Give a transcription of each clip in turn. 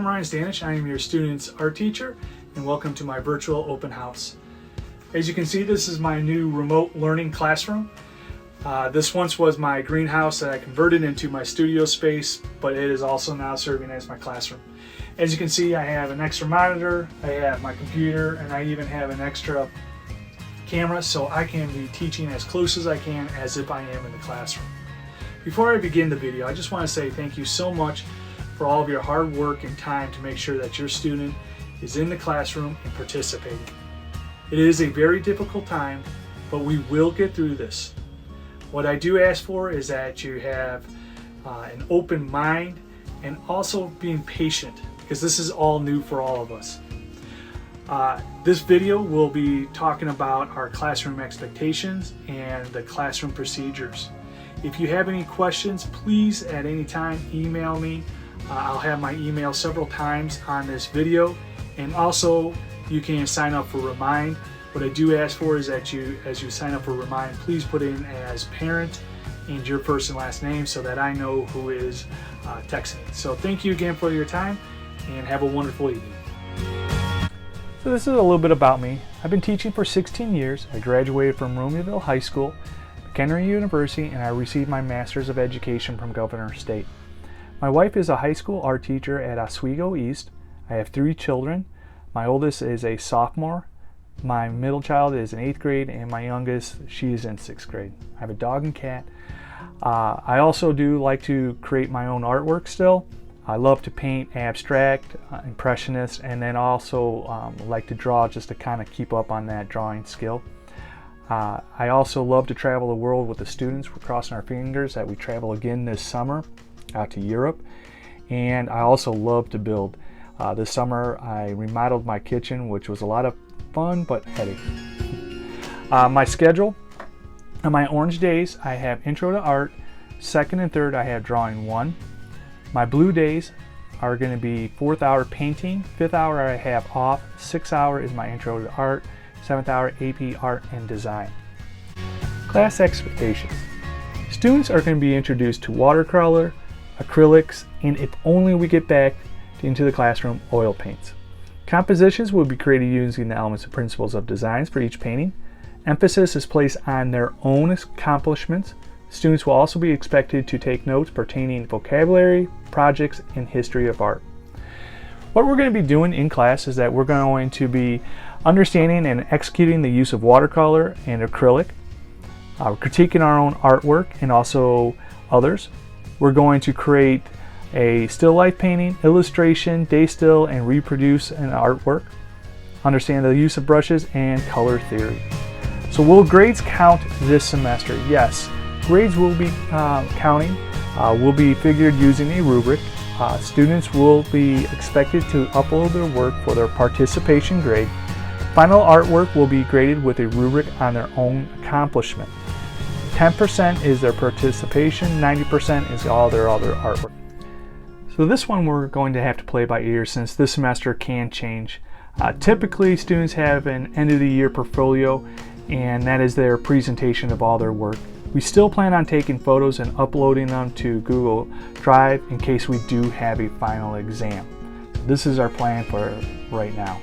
I'm Ryan Stanish. I am your student's art teacher, and welcome to my virtual open house. As you can see, this is my new remote learning classroom. This once was my greenhouse that I converted into my studio space, but it is also now serving as my classroom. As you can see, I have an extra monitor, I have my computer, and I even have an extra camera so I can be teaching as close as I can as if I am in the classroom. Before I begin the video, I just want to say thank you so much for all of your hard work and time to make sure that your student is in the classroom and participating. It is a very difficult time, but we will get through this. What I do ask for is that you have an open mind and also being patient, because this is all new for all of us. This video will be talking about our classroom expectations and the classroom procedures. If you have any questions, please at any time email me. I'll have my email several times on this video, and also you can sign up for Remind. What I do ask for is that as you sign up for Remind, please put in as parent and your first and last name so that I know who is texting. So thank you again for your time, and have a wonderful evening. So this is a little bit about me. I've been teaching for 16 years. I graduated from Romeoville High School, McHenry University, and I received my Master's of Education from Governor State. My wife is a high school art teacher at Oswego East. I have 3 children. My oldest is a sophomore, my middle child is in 8th grade, and my youngest, she is in 6th grade. I have a dog and cat. I also do like to create my own artwork still. I love to paint abstract, impressionist, and then also like to draw just to kind of keep up on that drawing skill. I also love to travel the world with the students. We're crossing our fingers that we travel again this summer out to Europe. And I also love to build. This summer I remodeled my kitchen, which was a lot of fun but headache. My schedule: on my orange days I have Intro to Art, 2nd and 3rd I have Drawing 1. My blue days are going to be 4th hour painting, 5th hour I have off, 6th hour is my Intro to Art, 7th hour AP Art and Design. Class expectations. Students are going to be introduced to watercolor, acrylics, and if only we get back into the classroom, oil paints. Compositions will be created using the elements and principles of designs for each painting. Emphasis is placed on their own accomplishments. Students will also be expected to take notes pertaining to vocabulary, projects, and history of art. What we're going to be doing in class is that we're going to be understanding and executing the use of watercolor and acrylic, critiquing our own artwork and also others. We're going to create a still life painting, illustration, day still, and reproduce an artwork. Understand the use of brushes and color theory. So will grades count this semester? Yes, grades will be counting, will be figured using a rubric. Students will be expected to upload their work for their participation grade. Final artwork will be graded with a rubric on their own accomplishment. 10% is their participation, 90% is all their other artwork. So this one we're going to have to play by ear since this semester can change. Typically students have an end of the year portfolio, and that is their presentation of all their work. We still plan on taking photos and uploading them to Google Drive in case we do have a final exam. This is our plan for right now.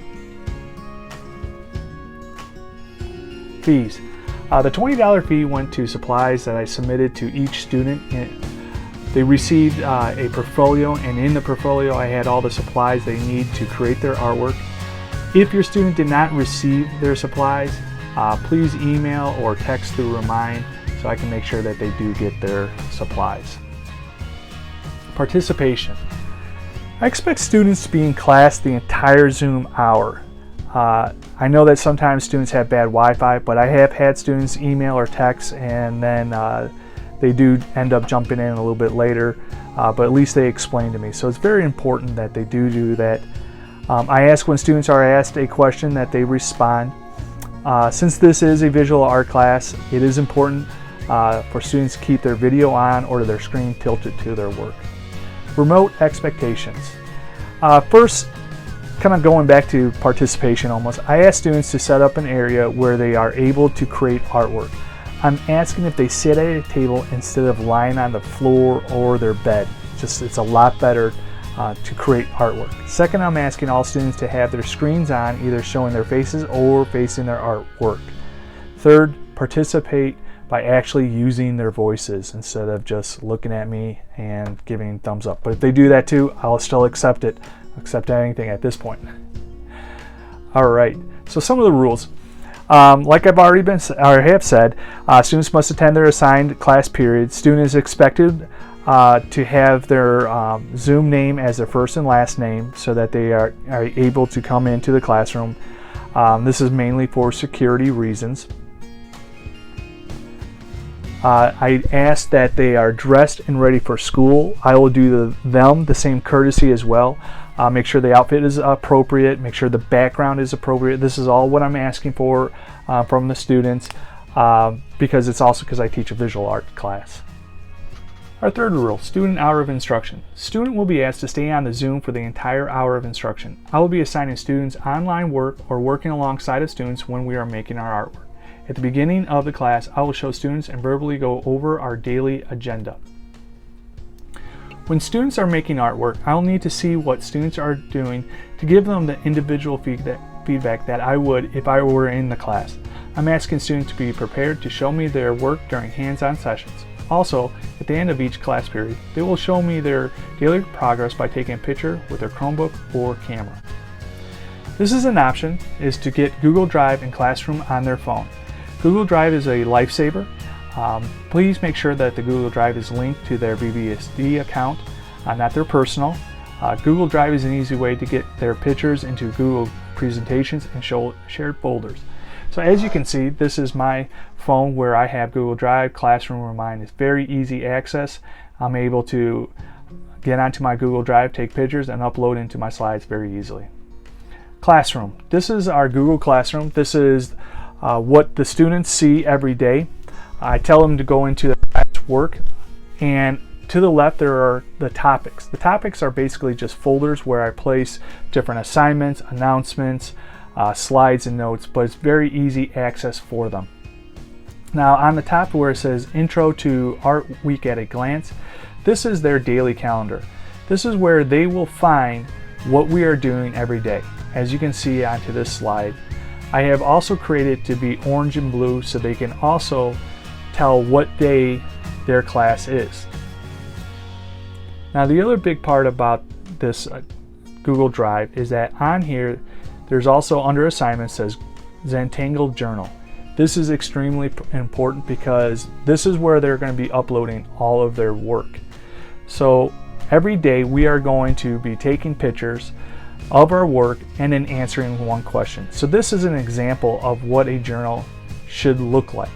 Fees. The $20 fee went to supplies that I submitted to each student. They received a portfolio, and in the portfolio I had all the supplies they need to create their artwork. If your student did not receive their supplies, please email or text through Remind so I can make sure that they do get their supplies. Participation. I expect students to be in class the entire Zoom hour. I know that sometimes students have bad Wi-Fi, but I have had students email or text, and then they do end up jumping in a little bit later, but at least they explain to me. So it's very important that they do that. I ask when students are asked a question that they respond. Since this is a visual art class, it is important for students to keep their video on or their screen tilted to their work. Remote expectations. First, kind of going back to participation almost, I ask students to set up an area where they are able to create artwork. I'm asking if they sit at a table instead of lying on the floor or their bed. It's a lot better to create artwork. Second, I'm asking all students to have their screens on, either showing their faces or facing their artwork. Third, participate by actually using their voices instead of just looking at me and giving thumbs up. But if they do that too, I'll still accept it. Accept anything at this point. All right, so some of the rules. Like I've already have said, students must attend their assigned class period. Student is expected to have their Zoom name as their first and last name so that they are able to come into the classroom. This is mainly for security reasons. I ask that they are dressed and ready for school. I will do them the same courtesy as well. Make sure the outfit is appropriate, make sure the background is appropriate. This is all what I'm asking for from the students because it's also because I teach a visual art class. Our third rule, student hour of instruction. Student will be asked to stay on the Zoom for the entire hour of instruction. I will be assigning students online work or working alongside of students when we are making our artwork. At the beginning of the class, I will show students and verbally go over our daily agenda. When students are making artwork, I'll need to see what students are doing to give them the individual feedback that I would if I were in the class. I'm asking students to be prepared to show me their work during hands-on sessions. Also, at the end of each class period, they will show me their daily progress by taking a picture with their Chromebook or camera. This is an option, is to get Google Drive and Classroom on their phone. Google Drive is a lifesaver. Please make sure that the Google Drive is linked to their VBSD account, not their personal. Google Drive is an easy way to get their pictures into Google presentations and shared folders. So as you can see, this is my phone where I have Google Drive, Classroom, or mine. It's very easy access. I'm able to get onto my Google Drive, take pictures, and upload into my slides very easily. Classroom. This is our Google Classroom. This is what the students see every day. I tell them to go into the class work, and to the left there are the topics. The topics are basically just folders where I place different assignments, announcements, slides and notes, but it's very easy access for them. Now on the top where it says Intro to Art Week at a Glance, this is their daily calendar. This is where they will find what we are doing every day. As you can see onto this slide, I have also created to be orange and blue so they can also tell what day their class is. Now the other big part about this Google Drive is that on here there's also under assignments says Zentangle Journal. This is extremely important because this is where they're going to be uploading all of their work. So every day we are going to be taking pictures of our work and then answering one question. So this is an example of what a journal should look like.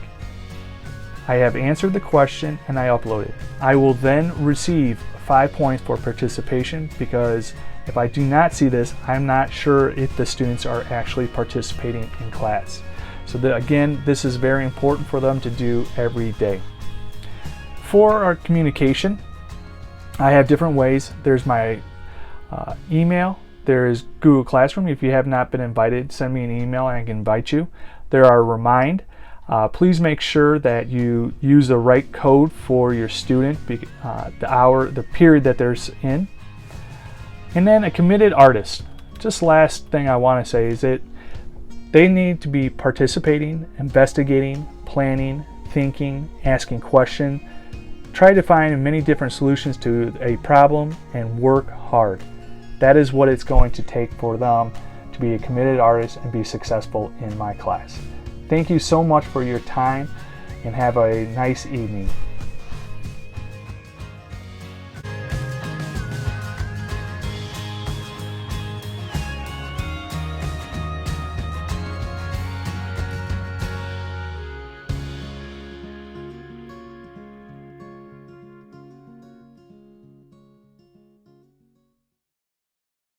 I have answered the question and I upload it. I will then receive 5 points for participation because if I do not see this, I'm not sure if the students are actually participating in class. So again, this is very important for them to do every day. For our communication, I have different ways. There's my email. There is Google Classroom. If you have not been invited, send me an email and I can invite you. There are Remind. Please make sure that you use the right code for your student, the period that they're in. And then a committed artist. Just last thing I want to say is that they need to be participating, investigating, planning, thinking, asking questions. Try to find many different solutions to a problem and work hard. That is what it's going to take for them to be a committed artist and be successful in my class. Thank you so much for your time and have a nice evening.